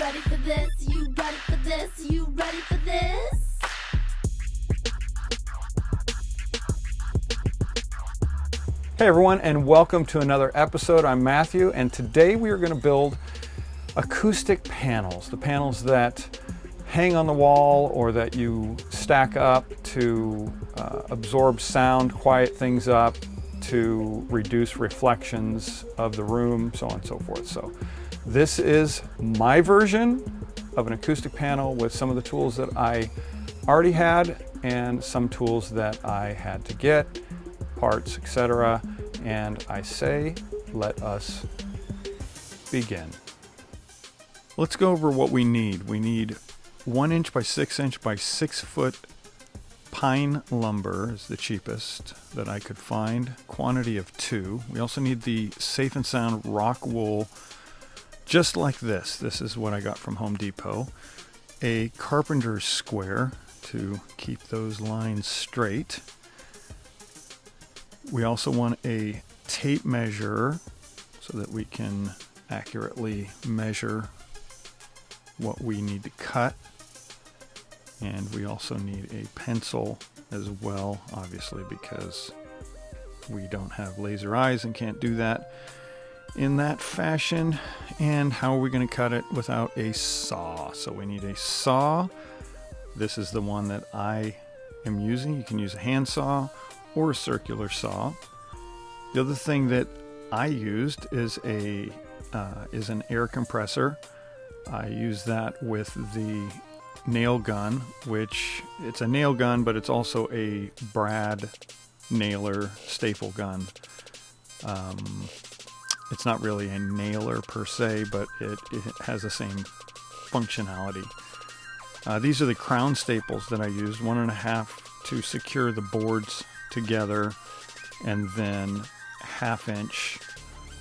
ready for this? You ready for this? You ready for this? Hey everyone, and welcome to another episode. I'm Matthew, and today we are going to build acoustic panels, the panels that hang on the wall or that you stack up to absorb sound, quiet things up, to reduce reflections of the room, so on and so forth. So this is my version of an acoustic panel with some of the tools that I already had and some tools that I had to get, parts, etc. And I say, let us begin. Let's go over what we need. We need 1 inch by 6 inch by 6 foot pine lumber is the cheapest that I could find. Quantity of 2. We also need the Safe and Sound rock wool, just like this. This is what I got from Home Depot. A carpenter's square to keep those lines straight. We also want a tape measure so that we can accurately measure what we need to cut. And we also need a pencil as well, obviously, because we don't have laser eyes and can't do that in that fashion. And how are we going to cut it without a saw? So we need a saw. This is the one that I am using. You can use a hand saw or a circular saw. The other thing that I used is an air compressor. I use that with the nail gun, which it's a nail gun, but it's also a brad nailer staple gun. It's not really a nailer per se, but it has the same functionality. These are the crown staples that I used, 1.5 to secure the boards together, and then 1/2 inch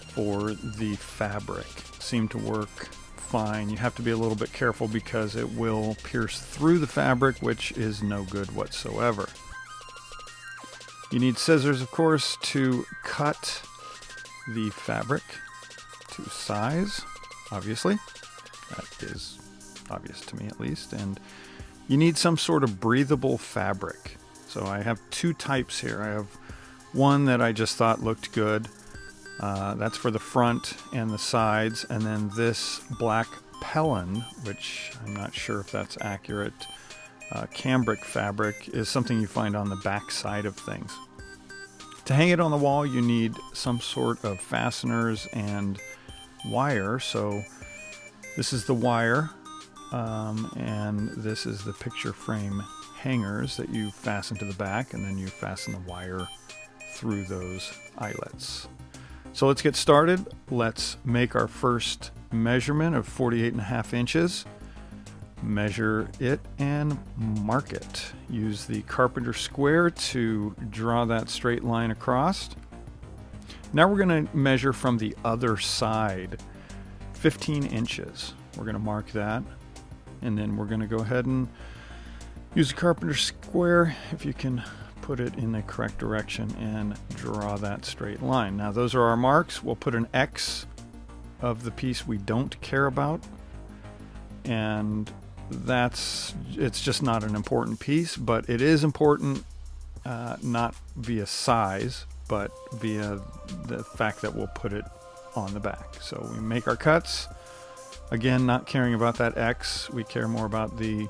for the fabric. Seem to work fine. You have to be a little bit careful because it will pierce through the fabric, which is no good whatsoever. You need scissors, of course, to cut the fabric to size, obviously. That is obvious to me, at least. And you need some sort of breathable fabric. So I have 2 types here. I have one that I just thought looked good. That's for the front and the sides. And then this black Pellon, which I'm not sure if that's accurate, cambric fabric, is something you find on the back side of things. To hang it on the wall, you need some sort of fasteners and wire. So this is the wire, and this is the picture frame hangers that you fasten to the back, and then you fasten the wire through those eyelets. So let's get started. Let's make our first measurement of 48.5 inches. Measure it and mark it. Use the carpenter square to draw that straight line across. Now we're going to measure from the other side, 15 inches. We're going to mark that, and then we're going to go ahead and use the carpenter square, if you can put it in the correct direction, and draw that straight line. Now those are our marks. We'll put an X of the piece we don't care about, and it's just not an important piece, but it is important, not via size, but via the fact that we'll put it on the back. So we make our cuts. Again, not caring about that X. We care more about the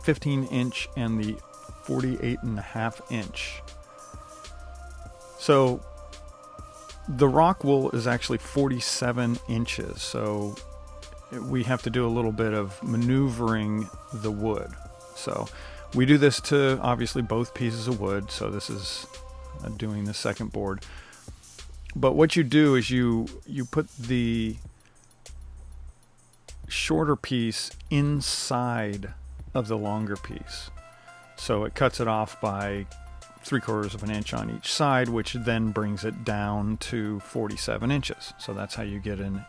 15 inch and the 48.5 inch. So the rock wool is actually 47 inches. So we have to do a little bit of maneuvering the wood. So we do this to obviously both pieces of wood. So this is doing the second board. But what you do is you put the shorter piece inside of the longer piece. So it cuts it off by 3/4 of an inch on each side, which then brings it down to 47 inches. So that's how you get an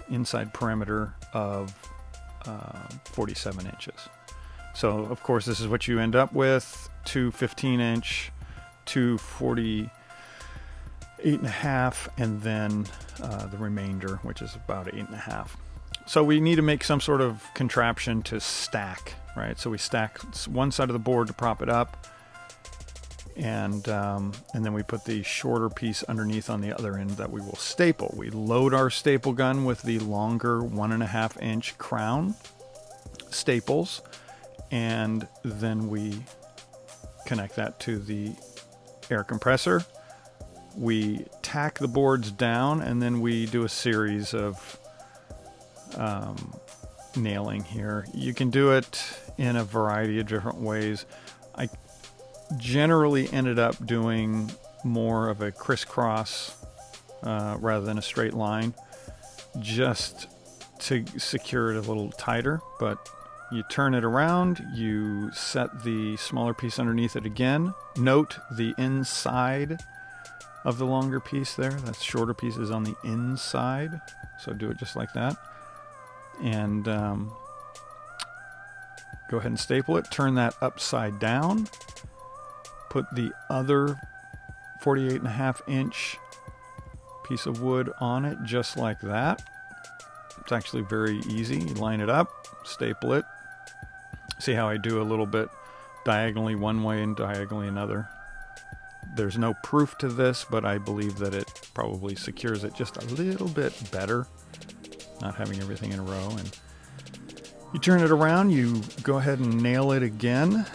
inside perimeter of 47 inches. So of course this is what you end up with: 2 15-inch, 2 48.5, and then the remainder, which is about 8.5. So we need to make some sort of contraption to stack, right? So we stack one side of the board to prop it up, and then we put the shorter piece underneath on the other end that we will staple. We load our staple gun with the longer 1.5 inch crown staples, and then we connect that to the air compressor. We tack the boards down, and then we do a series of nailing here. You can do it in a variety of different ways. I generally ended up doing more of a crisscross rather than a straight line, just to secure it a little tighter. But you turn it around, you set the smaller piece underneath it again. Note the inside of the longer piece there. That shorter piece is on the inside, so do it just like that. And go ahead and staple it. Turn that upside down. Put the other 48.5 inch piece of wood on it just like that. It's actually very easy. You line it up, staple it. See how I do a little bit diagonally one way and diagonally another. There's no proof to this, but I believe that it probably secures it just a little bit better, not having everything in a row. And you turn it around, you go ahead and nail it again,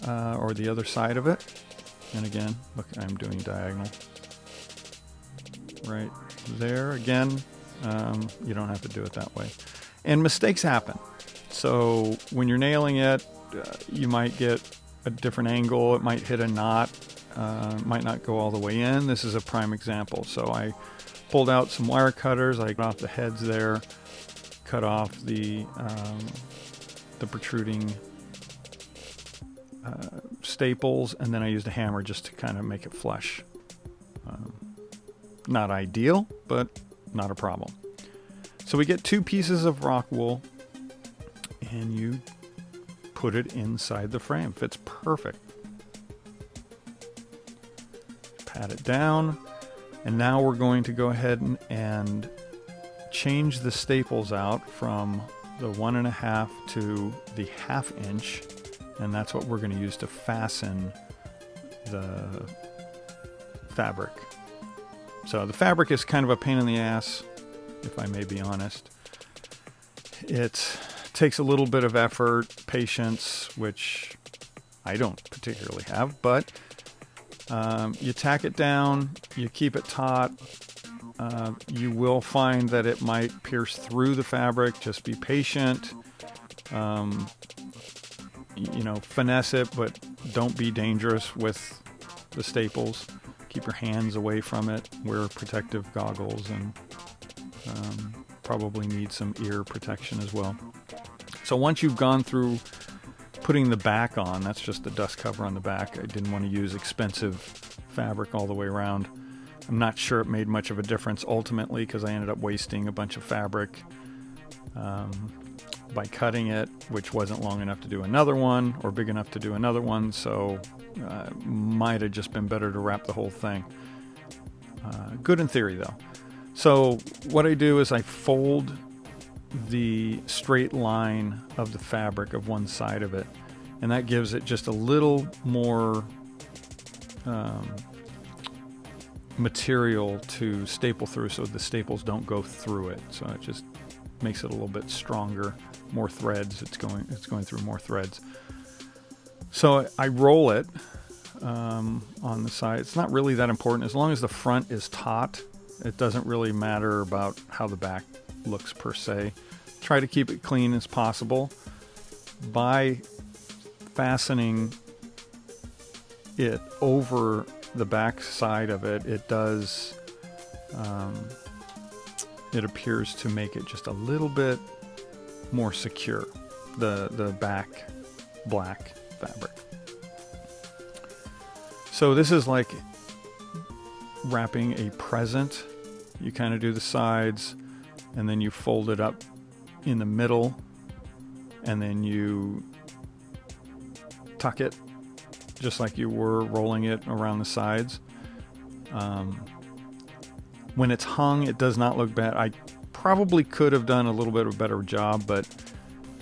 or the other side of it. And again, look, I'm doing diagonal right there. Again, you don't have to do it that way. And mistakes happen. So when you're nailing it, you might get a different angle. It might hit a knot. Might not go all the way in. This is a prime example. So I pulled out some wire cutters. I got off the heads there, cut off the protruding staples, and then I used a hammer just to kind of make it flush. Not ideal, but not a problem. So we get 2 pieces of rock wool, and you put it inside the frame. Fits perfect. Pat it down, and now we're going to go ahead and change the staples out from the 1.5 to the 1/2 inch, and that's what we're going to use to fasten the fabric. So the fabric is kind of a pain in the ass, if I may be honest. It takes a little bit of effort, patience, which I don't particularly have, but you tack it down, you keep it taut. You will find that it might pierce through the fabric. Just be patient. Finesse it, but don't be dangerous with the staples. Keep your hands away from it. Wear protective goggles, and probably need some ear protection as well. So once you've gone through putting the back on, that's just the dust cover on the back. I didn't want to use expensive fabric all the way around. I'm not sure it made much of a difference ultimately, because I ended up wasting a bunch of fabric by cutting it, which wasn't long enough to do another one or big enough to do another one. So might have just been better to wrap the whole thing. Good in theory though. So what I do is I fold the straight line of the fabric of one side of it, and that gives it just a little more material to staple through, so the staples don't go through it. So it just makes it a little bit stronger. More threads. It's going through more threads. So I roll it on the side. It's not really that important as long as the front is taut. It doesn't really matter about how the back looks per se. Try to keep it clean as possible. By fastening it over the back side of it, it does it appears to make it just a little bit more secure, the back black fabric. So this is like wrapping a present. You kind of do the sides, and then you fold it up in the middle, and then you tuck it just like you were rolling it around the sides. When it's hung, it does not look bad. I probably could have done a little bit of a better job, but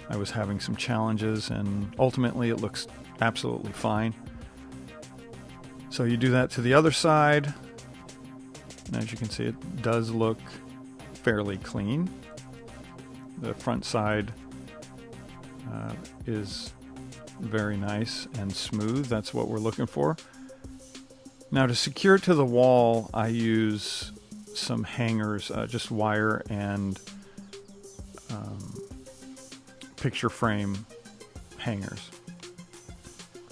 I was having some challenges, and ultimately it looks absolutely fine. So you do that to the other side, and as you can see, it does look fairly clean. The front side is very nice and smooth. That's what we're looking for. Now, to secure it to the wall, I use some hangers, just wire and picture frame hangers.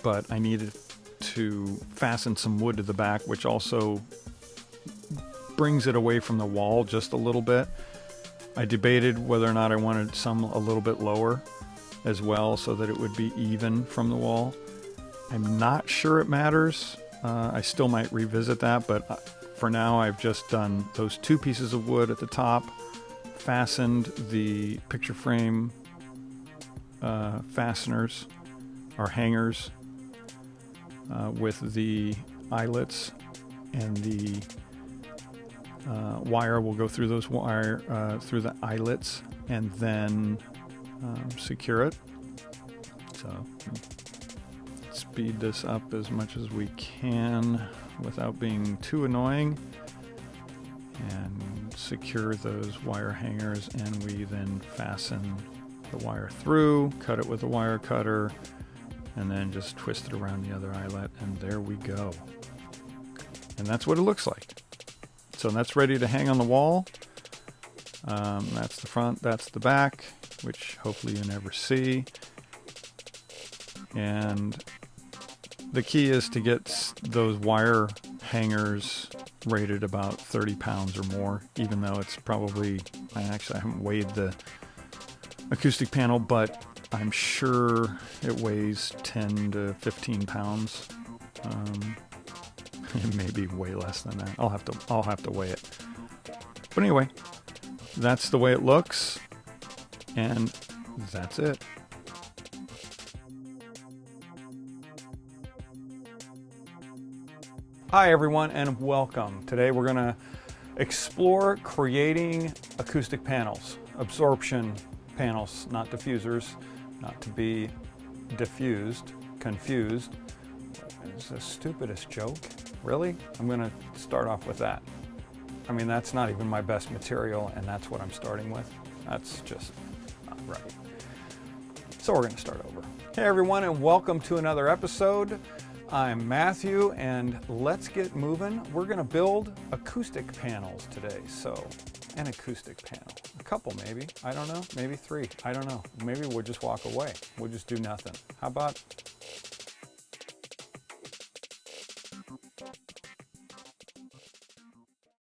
But I needed to fasten some wood to the back, which also brings it away from the wall just a little bit. I debated whether or not I wanted some a little bit lower as well, so that it would be even from the wall. I'm not sure it matters. I still might revisit that, but for now I've just done those two pieces of wood at the top, fastened the picture frame fasteners or hangers with the eyelets, and the wire will go through those through the eyelets, and then secure it. So speed this up as much as we can without being too annoying, and secure those wire hangers, and we then fasten the wire through, cut it with a wire cutter, and then just twist it around the other eyelet, and there we go. And that's what it looks like. So that's ready to hang on the wall. That's the front, that's the back, which hopefully you never see. And the key is to get those wire hangers rated about 30 pounds or more, even though it's probably, I haven't weighed the acoustic panel, but I'm sure it weighs 10 to 15 pounds. It may be way less than that. I'll have to weigh it. But anyway, that's the way it looks, and that's it. Hi everyone, and welcome. Today we're going to explore creating acoustic panels, absorption panels, not diffusers, not to be confused. It's the stupidest joke. Really? I'm going to start off with that. I mean, that's not even my best material, and that's what I'm starting with. That's just not right. So we're going to start over. Hey everyone, and welcome to another episode. I'm Matthew, and let's get moving. We're going to build acoustic panels today. So, an acoustic panel. A couple maybe. I don't know. Maybe 3. I don't know. Maybe we'll just walk away. We'll just do nothing. How about